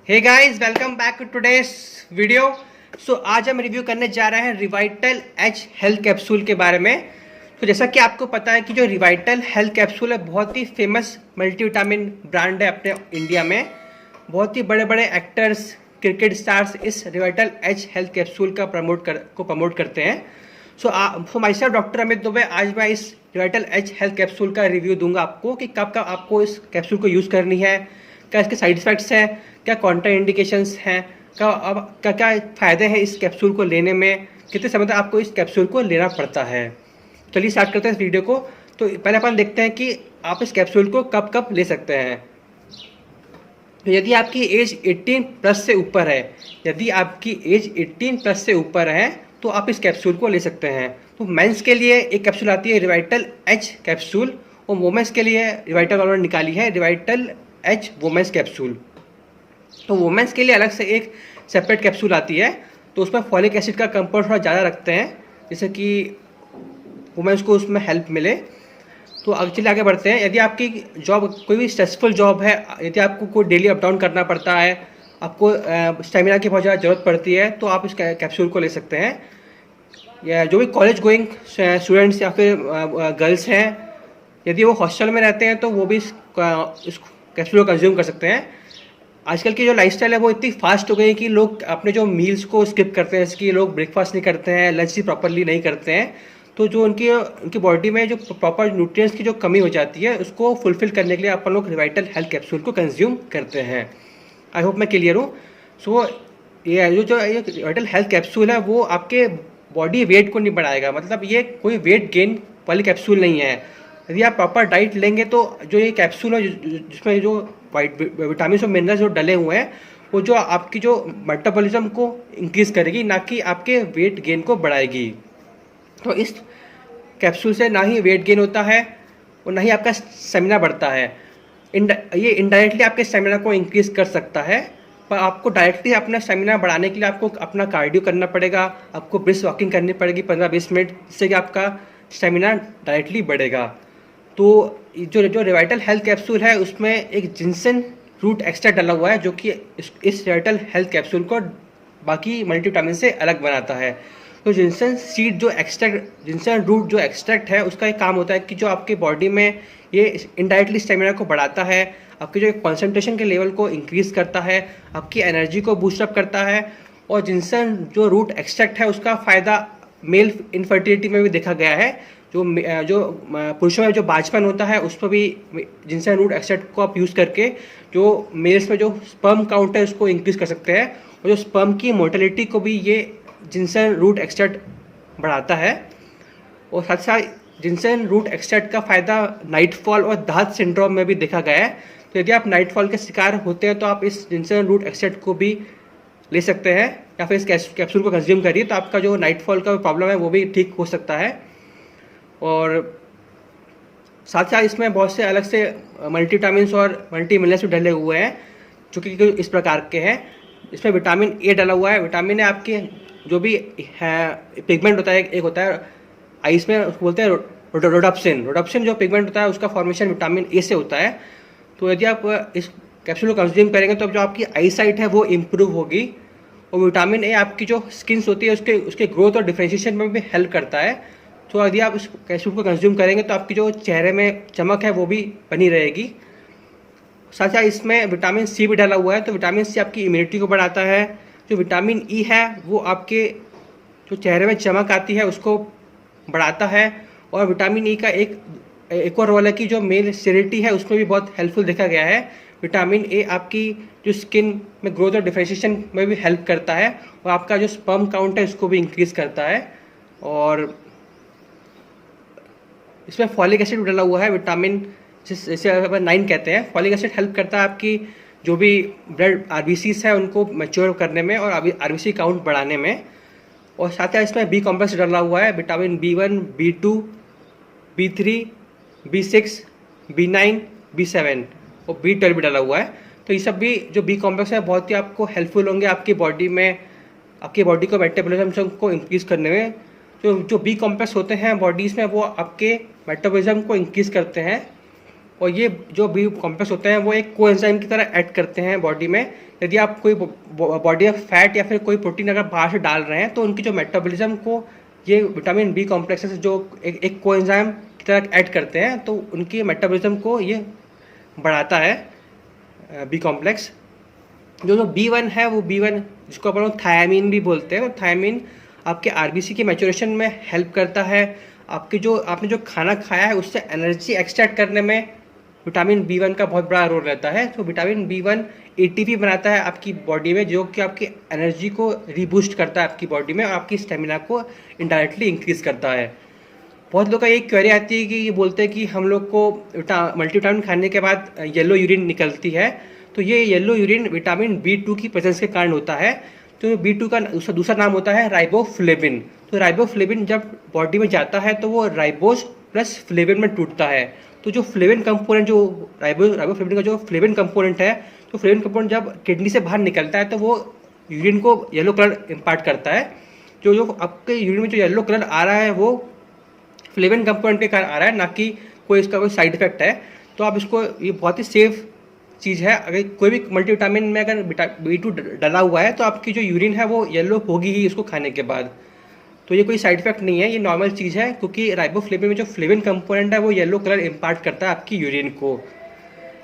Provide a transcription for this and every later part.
Hey guys, welcome back to today's video. आज हम review करने जा रहे हैं रिवाइटल एच हेल्थ कैप्सूल के बारे में। तो जैसा कि आपको पता है कि जो रिवाइटल हेल्थ कैप्सूल है बहुत ही फेमस मल्टीविटामिन ब्रांड है अपने इंडिया में। बहुत ही बड़े बड़े एक्टर्स, क्रिकेट स्टार्स इस रिवाइटल एच हेल्थ कैप्सूल का प्रमोट करते हैं। So myself doctor Amit Dubey, आज मैं इस रिवाइटल एच हेल्थ कैप्सूल का रिव्यू दूंगा आपको कि कब कब आपको इस कैप्सूल को यूज़ करनी है, क्या इसके साइड इफ़ेक्ट्स हैं, क्या कॉन्ट्रा इंडिकेशंस हैं, क्या क्या फ़ायदे हैं इस कैप्सूल को लेने में, कितने समय तक आपको इस कैप्सूल को लेना पड़ता है। चलिए स्टार्ट करते हैं इस वीडियो को। तो पहले अपन देखते हैं कि आप इस कैप्सूल को कब कब ले सकते हैं। तो यदि आपकी एज 18 प्लस से ऊपर है, यदि आपकी एज 18 प्लस से ऊपर है तो आप इस कैप्सूल को ले सकते हैं। तो मेंस के लिए एक कैप्सूल आती है रिवाइटल एच कैप्सूल, और वुमेन्स के लिए रिवाइटल गवर्नमेंट निकाली है रिवाइटल एच वुमेन्स कैप्सूल। तो वुमेन्स के लिए अलग से एक सेपरेट कैप्सूल आती है, तो उसमें फॉलिक एसिड का कंपाउंड थोड़ा ज़्यादा रखते हैं जिससे कि वुमेन्स को उसमें हेल्प मिले। तो चलिए आगे बढ़ते हैं। यदि आपकी जॉब कोई भी स्ट्रेसफुल जॉब है, यदि आपको कोई डेली अप डाउन करना पड़ता है, आपको स्टेमिना की बहुत ज़्यादा ज़रूरत पड़ती है, तो आप इस कैप्सूल को ले सकते हैं। या जो भी कॉलेज गोइंग स्टूडेंट्स या फिर गर्ल्स हैं, यदि वो हॉस्टल में रहते हैं तो वो भी इस कैप्सूल को कंज्यूम कर सकते हैं। आजकल की जो लाइफस्टाइल है वो इतनी फास्ट हो गई है कि लोग अपने जो मील्स को स्किप करते हैं, इसकी लोग ब्रेकफास्ट नहीं करते हैं, लंच भी प्रॉपरली नहीं करते हैं। तो जो उनकी बॉडी में जो प्रॉपर न्यूट्रिएंट्स की जो कमी हो जाती है उसको फुलफिल करने के लिए अपन लोग रिवाइटल हेल्थ कैप्सूल को कंज्यूम करते हैं। आई होप मैं क्लियर हूँ। सो ये जो रिवाइटल हेल्थ कैप्सूल है वो आपके बॉडी वेट को नहीं बढ़ाएगा, मतलब ये कोई वेट गेन वाली कैप्सूल नहीं है। यदि आप प्रॉपर डाइट लेंगे तो जो ये कैप्सूल है जिसमें जो विटामिन और मिनरल्स जो डले हुए हैं वो जो आपकी जो मेटाबॉलिज्म को इंक्रीज करेगी, ना कि आपके वेट गेन को बढ़ाएगी। तो इस कैप्सूल से ना ही वेट गेन होता है और ना ही आपका स्टेमिना बढ़ता है। ये इनडायरेक्टली आपके स्टेमिना को इंक्रीज कर सकता है, पर आपको डायरेक्टली अपना स्टेमिना बढ़ाने के लिए आपको अपना कार्डियो करना पड़ेगा, आपको ब्रिस्क वॉकिंग करनी पड़ेगी 15-20 मिनट, जिससे कि आपका स्टेमिना डायरेक्टली बढ़ेगा। तो जो रिवाइटल हेल्थ कैप्सूल है उसमें एक जिनसन रूट एक्सट्रैक्ट डाला हुआ है जो कि इस रिवाइटल हेल्थ कैप्सूल को बाकी मल्टीविटामिन से अलग बनाता है। तो जिनसन रूट जो एक्सट्रैक्ट है उसका एक काम होता है कि जो आपके बॉडी में ये इनडायरेक्टली स्टेमिना को बढ़ाता है, आपके जो कंसंट्रेशन के लेवल को इंक्रीज करता है, आपकी एनर्जी को बूस्टअप करता है। और जिनसन जो रूट एक्सट्रैक्ट है उसका फ़ायदा मेल इनफर्टिलिटी में भी देखा गया है। जो पुरुषों में जो बांझपन होता है उस पर भी जिनसन रूट एक्सट्रैक्ट को आप यूज़ करके जो मेल्स में जो स्पर्म काउंट है उसको इंक्रीज कर सकते हैं, और जो स्पर्म की मोर्टेलिटी को भी ये जिनसन रूट एक्सट्रैक्ट बढ़ाता है। और साथ साथ जिनसन रूट एक्सट्रैक्ट का फ़ायदा नाइटफॉल और दाहत सिंड्रोम में भी देखा गया है। तो यदि आप नाइटफॉल के शिकार होते हैं तो आप इस जिनसन रूट एक्सट्रैक्ट को भी ले सकते हैं, या फिर इस कैप्सूल को कंज्यूम करिए तो आपका जो नाइटफॉल का प्रॉब्लम है वो भी ठीक हो सकता है। और साथ साथ इसमें बहुत से अलग से मल्टीविटामिन्स और मल्टी मिनरल्स भी डले हुए हैं जो कि इस प्रकार के हैं। इसमें विटामिन ए डला हुआ है। विटामिन ए आपके जो भी है पिगमेंट होता है, एक होता है आइस में, उसको बोलते हैं रोडोप्सिन जो पिगमेंट होता है उसका फॉर्मेशन विटामिन ए से होता है। तो यदि आप इस कैप्सूल को कंज्यूम करेंगे तो जो आपकी आई साइट है वो इम्प्रूव होगी। और विटामिन ए आपकी जो स्किन्स होती है उसके ग्रोथ और डिफ्रेंशिएशन में भी हेल्प करता है। तो यदि आप इस कैप्सूल को कंज्यूम करेंगे तो आपकी जो चेहरे में चमक है वो भी बनी रहेगी। साथ साथ इसमें विटामिन सी भी डाला हुआ है। तो विटामिन सी आपकी इम्यूनिटी को बढ़ाता है। जो विटामिन ई है वो आपके जो चेहरे में चमक आती है उसको बढ़ाता है। और विटामिन ई का एक और रोल है कि जो मेल स्टेरिलिटी है उसमें भी बहुत हेल्पफुल देखा गया है। विटामिन ए आपकी जो स्किन में ग्रोथ और डिफ्रेंशिएशन में भी हेल्प करता है, और आपका जो स्पर्म काउंट है उसको भी इंक्रीज करता है। और इसमें फॉलिक एसिड डाला हुआ है, विटामिन जैसे अपन 9 कहते हैं। फॉलिक एसिड हेल्प करता है आपकी जो भी ब्लड आरबीसीज है उनको मैच्योर करने में और आरबीसी काउंट बढ़ाने में। और साथ ही इसमें बी कॉम्प्लेक्स डाला हुआ है, vitamin B1, B2, B3, B6, B9, B7 और B12 भी डाला हुआ है। तो ये सब भी जो बी कॉम्प्लेक्स है बहुत ही आपको हेल्पफुल होंगे आपकी बॉडी में, आपकी बॉडी को मेटाबॉलिज्म को इंक्रीज करने में। जो बी कॉम्प्लेक्स होते हैं बॉडीज़ में वो आपके मेटाबॉलिज्म को इंक्रीज करते हैं। और ये जो बी कॉम्प्लेक्स होते हैं वो एक कोएंजाइम की तरह एक्ट करते हैं बॉडी में। यदि आप कोई बॉडी में फैट या फिर कोई प्रोटीन अगर बाहर से डाल रहे हैं तो उनकी जो मेटाबॉलिज्म को ये विटामिन बी कॉम्प्लेक्सेस जो एक कोएंजाइम की तरह एक्ट करते हैं, तो उनकी मेटाबॉलिज्म को ये बढ़ाता है बी कॉम्प्लेक्स। जो B1 है वो B1 जिसको अपन लोग थायामीन भी बोलते हैं, तो थायामीन आपके आरबीसी के मैच्योरेशन में हेल्प करता है। आपने जो खाना खाया है उससे एनर्जी एक्सट्रैक्ट करने में विटामिन B1 का बहुत बड़ा रोल रहता है। तो विटामिन B1 ATP बनाता है आपकी बॉडी में, जो कि आपकी एनर्जी को रीबूस्ट करता है आपकी बॉडी में और आपकी स्टेमिना को इनडायरेक्टली इंक्रीज करता है। बहुत लोग का एक क्वेरी आती है कि ये बोलते हैं कि हम लोग को मल्टीविटामिन खाने के बाद येलो यूरिन निकलती है, तो ये येलो यूरिन विटामिन B2 की प्रेजेंस के कारण होता है। तो B2 का दूसरा नाम होता है राइबोफ्लेविन। तो राइबोफ्लेविन जब बॉडी में जाता है तो वो राइबोस प्लस फ्लेविन में टूटता है। तो जो फ्लेविन कंपोनेंट, जो राइबोफ्लेविन का जो फ्लेविन कंपोनेंट है, तो फ्लेविन कंपोनेंट जब किडनी से बाहर निकलता है तो वो यूरिन को येलो कलर इम्पार्ट करता है। जो आपके यूरिन में जो येलो कलर आ रहा है वो फ्लेविन कंपोनेंट के कारण आ रहा है, ना कि कोई इसका कोई साइड इफेक्ट है। तो आप इसको, ये बहुत ही सेफ चीज़ है। अगर कोई भी मल्टीविटामिन में अगर B2 डला हुआ है तो आपकी जो यूरिन है वो येलो होगी ही इसको खाने के बाद। तो ये कोई साइड इफेक्ट नहीं है, ये नॉर्मल चीज़ है, क्योंकि राइबोफ्लेविन में जो फ्लेविन कंपोनेंट है वो येलो कलर इम्पार्ट करता है आपकी यूरिन को।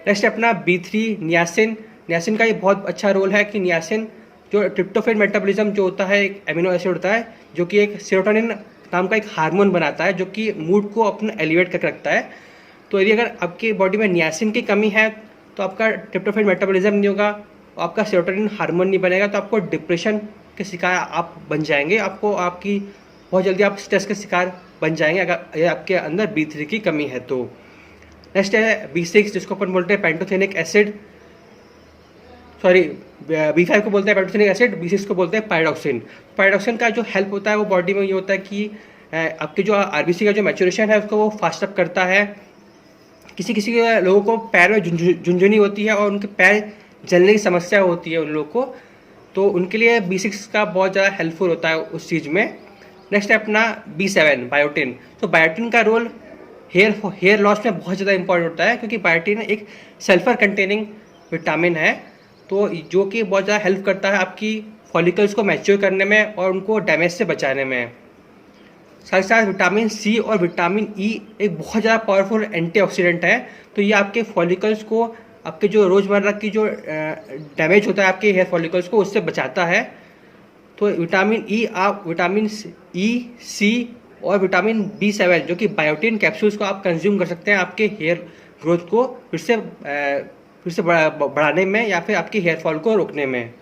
नेक्स्ट अपना B3 नियासिन। नियासिन का ये बहुत अच्छा रोल है कि नियासिन जो ट्रिप्टोफैन मेटाबॉलिज्म जो होता है, एक एमिनो एसिड होता है जो कि एक सेरोटोनिन नाम का एक हार्मोन बनाता है, जो कि मूड को अपना एलिवेट करके रखता है। तो यदि अगर आपकी बॉडी में नियासिन की कमी है तो आपका ट्रिप्टोफैन मेटाबॉलिज्म नहीं होगा, आपका सेरोटोनिन हार्मोन नहीं बनेगा, तो आपको डिप्रेशन के शिकार आप बन जाएंगे। आपकी बहुत जल्दी आप स्ट्रेस के शिकार बन जाएंगे अगर आपके अंदर B3 की कमी है तो। नेक्स्ट है B6 जिसको अपन बोलते हैं पेंटोथेनिक एसिड, सॉरी B5 को बोलते हैं पेंटोथेनिक एसिड, B6 को बोलते हैं पायरोक्सिन। पायरोक्सिन का जो हेल्प होता है वो बॉडी में ये होता है कि आपके जो आरबीसी का जो मैच्योरेशन है उसको वो फास्ट अप करता है। किसी लोगों को पैर में झुंझुनी होती है और उनके पैर जलने की समस्या होती है उन लोगों को, तो उनके लिए B6 का बहुत ज़्यादा हेल्पफुल होता है उस चीज़ में। नेक्स्ट है अपना B7 बायोटिन। तो बायोटिन का रोल हेयर लॉस में बहुत ज़्यादा इंपॉर्टेंट होता है, क्योंकि बायोटिन एक सल्फर कंटेनिंग विटामिन है, तो जो कि बहुत ज़्यादा हेल्प करता है आपकी फॉलिकल्स को मैच्योर करने में और उनको डैमेज से बचाने में। साथ ही साथ विटामिन C और विटामिन E एक बहुत ज़्यादा पावरफुल एंटीऑक्सीडेंट है, तो ये आपके फॉलिकल्स को, आपके जो रोज़मर्रा की जो डैमेज होता है आपके हेयर फॉलिकल्स को, उससे बचाता है। तो विटामिन E, आप विटामिन E, C और विटामिन B7 जो कि बायोटिन कैप्सूल्स को आप कंज्यूम कर सकते हैं आपके हेयर ग्रोथ को फिर से बढ़ाने में या फिर आपकी हेयर फॉल को रोकने में।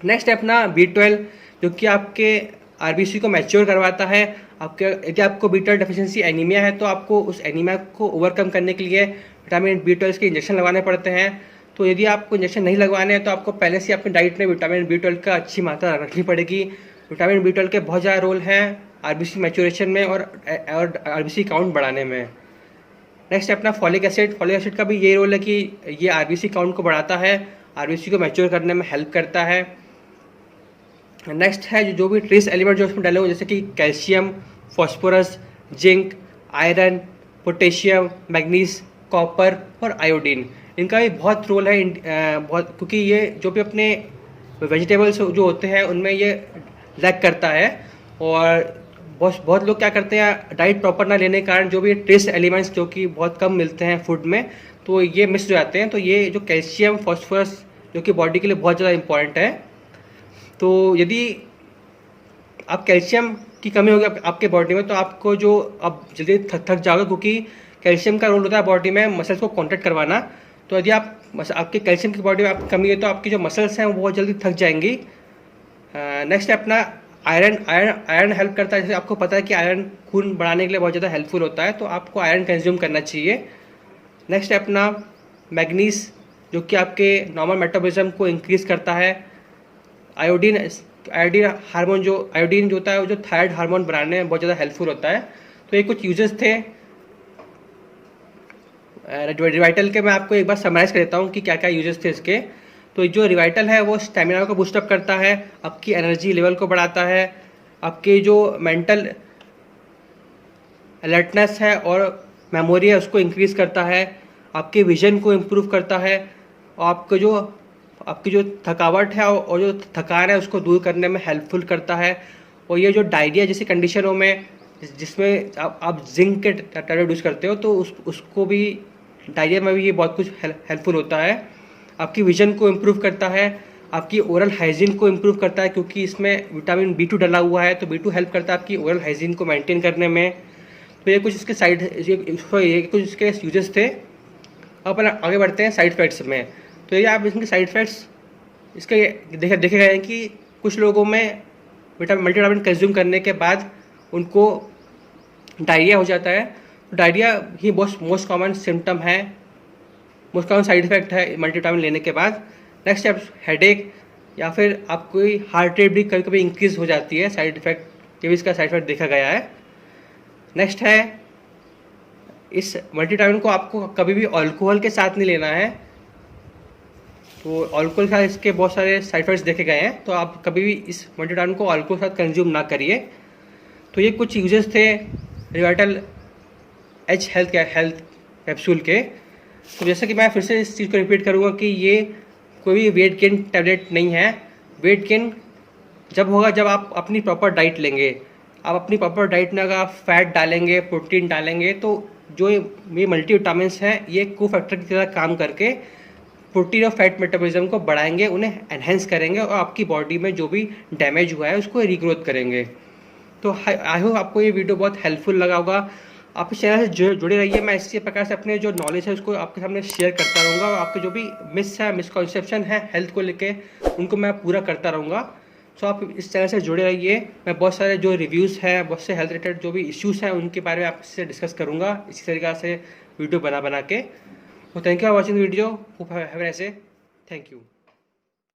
नेक्स्ट है अपना B12 जो कि आपके आरबीसी को मैच्योर करवाता है। यदि आपको B12 डेफिशिएंसी एनीमिया है तो आपको उस एनीमिया को ओवरकम करने के लिए विटामिन B12 के इंजेक्शन लगवाने पड़ते हैं। तो यदि आपको इंजेक्शन नहीं लगवाने हैं तो आपको पहले से अपनी डाइट में विटामिन B12 का अच्छी मात्रा रखनी पड़ेगी। विटामिन B12 के बहुत ज़्यादा रोल हैं आरबीसी मैच्योरेशन में और आरबीसी काउंट बढ़ाने में। नेक्स्ट है अपना फॉलिक एसिड। फॉलिक एसिड का भी ये रोल है कि ये आरबीसी काउंट को बढ़ाता है, आरबीसी को मैच्योर करने में हेल्प करता है। नेक्स्ट है जो भी ट्रेस एलिमेंट जो उसमें डाले हुए जैसे कि calcium, phosphorus, zinc, iron, potassium, manganese, copper और आयोडीन, इनका भी बहुत रोल है बहुत, क्योंकि ये जो भी अपने वेजिटेबल्स जो होते हैं उनमें ये लैक करता है। और बहुत लोग क्या करते हैं, डाइट प्रॉपर ना लेने के कारण जो भी ट्रेस एलिमेंट्स जो कि बहुत कम मिलते हैं फूड में, तो ये मिस हो जाते हैं। तो ये जो कैल्शियम, फॉस्फोरस जो कि बॉडी के लिए बहुत ज़्यादा इंपॉर्टेंट है, तो यदि आप कैल्शियम की कमी होगी आपके बॉडी में तो आपको जो आप जल्दी थक जाओगे, क्योंकि कैल्शियम का रोल होता है बॉडी में मसल्स को कॉन्ट्रैक्ट करवाना। तो यदि आपके कैल्शियम की बॉडी में आपकी कमी है तो आपकी जो मसल्स हैं वो बहुत जल्दी थक जाएंगी। नेक्स्ट है अपना आयरन। आयरन हेल्प करता है, जैसे आपको पता है कि आयरन खून बढ़ाने के लिए बहुत ज़्यादा हेल्पफुल होता है, तो आपको आयरन कंज्यूम करना चाहिए। नेक्स्ट है अपना मैग्नीज जो कि आपके नॉर्मल मेटाबॉलिज्म को इंक्रीज करता है। आयोडीन हार्मोन जो होता है वो जो थायराइड हार्मोन बनाने में बहुत ज़्यादा हेल्पफुल होता है। तो ये कुछ यूजेस थे रिवाइटल के। मैं आपको एक बार समराइज कर देता हूँ कि क्या क्या यूजेस थे इसके। तो जो रिवाइटल है वो स्टेमिना को बूस्टअप करता है, आपकी एनर्जी लेवल को बढ़ाता है, आपके जो मेंटल अलर्टनेस है और मेमोरी है उसको इंक्रीज़ करता है, आपके विजन को इम्प्रूव करता है, और आपकी जो थकावट है और जो थकान है उसको दूर करने में हेल्पफुल करता है। और ये जो डायरिया जैसी कंडीशनों में जिसमें आप जिंक के टैबलेट यूज़ करते हो तो उसको भी डायरिया में भी ये बहुत कुछ हेल्पफुल होता है। आपकी विजन को इम्प्रूव करता है, आपकी ओरल हाइजीन को इम्प्रूव करता है क्योंकि इसमें विटामिन B2 डला हुआ है, तो B2 हेल्प करता है आपकी ओरल हाइजीन को मेंटेन करने में। तो ये कुछ इसके ये कुछ इसके यूजेस थे। अब अपन आगे बढ़ते हैं साइड इफेक्ट्स में। तो ये आप इसके साइड इफेक्ट्स इसके देखे गए हैं कि कुछ लोगों में मल्टीविटामिन कंज्यूम करने के बाद उनको डायरिया हो जाता है। डायरिया ही मोस्ट कॉमन सिम्टम है, मोस्ट कॉमन साइड इफेक्ट है मल्टीविटामिन लेने के बाद। नेक्स्ट है हेडेक, या फिर आपको हार्ट रेट भी कभी कभी इंक्रीज हो जाती है, साइड इफेक्ट ये भी इसका साइड इफेक्ट देखा गया है। नेक्स्ट है इस मल्टीविटामिन को आपको कभी भी अल्कोहल के साथ नहीं लेना है, तो अल्कोहल के साथ इसके बहुत सारे साइड इफेक्ट्स देखे गए हैं, तो आप कभी भी इस मल्टीविटामिन को अल्कोहल के साथ कंज्यूम ना करिए। तो ये कुछ यूजेस थे रिवाइटल एच हेल्थ कैप्सूल के। तो जैसे कि मैं फिर से इस चीज़ को रिपीट करूँगा कि ये कोई भी वेट गेन टैबलेट नहीं है। वेट गेन जब होगा जब आप अपनी प्रॉपर डाइट लेंगे। आप अपनी प्रॉपर डाइट में अगर आप फैट डालेंगे, प्रोटीन डालेंगे, तो जो ये मल्टीविटामिन्स हैं ये को फैक्टर की तरह काम करके प्रोटीन और फैट मेटाबॉलिज्म को बढ़ाएंगे, उन्हें एनहेंस करेंगे और आपकी बॉडी में जो भी डैमेज हुआ है उसको रिग्रोथ करेंगे। तो आई होप आपको ये वीडियो बहुत हेल्पफुल लगा होगा। आप इस चैनल से जुड़े रहिए, मैं इसी प्रकार से अपने जो नॉलेज है उसको आपके सामने शेयर करता रहूँगा और आपके जो भी मिसकॉन्सेप्शन है हेल्थ को लेके उनको मैं पूरा करता रहूँगा। सो आप इस चैनल से जुड़े रहिए। मैं बहुत सारे जो रिव्यूज़ हैं, बहुत से हेल्थ रिलेटेड जो भी इश्यूज़ हैं उनके बारे में आपसे डिस्कस करूँगा इसी तरीके से वीडियो बना के। तो thank you for watching video. Have a nice day. Thank you.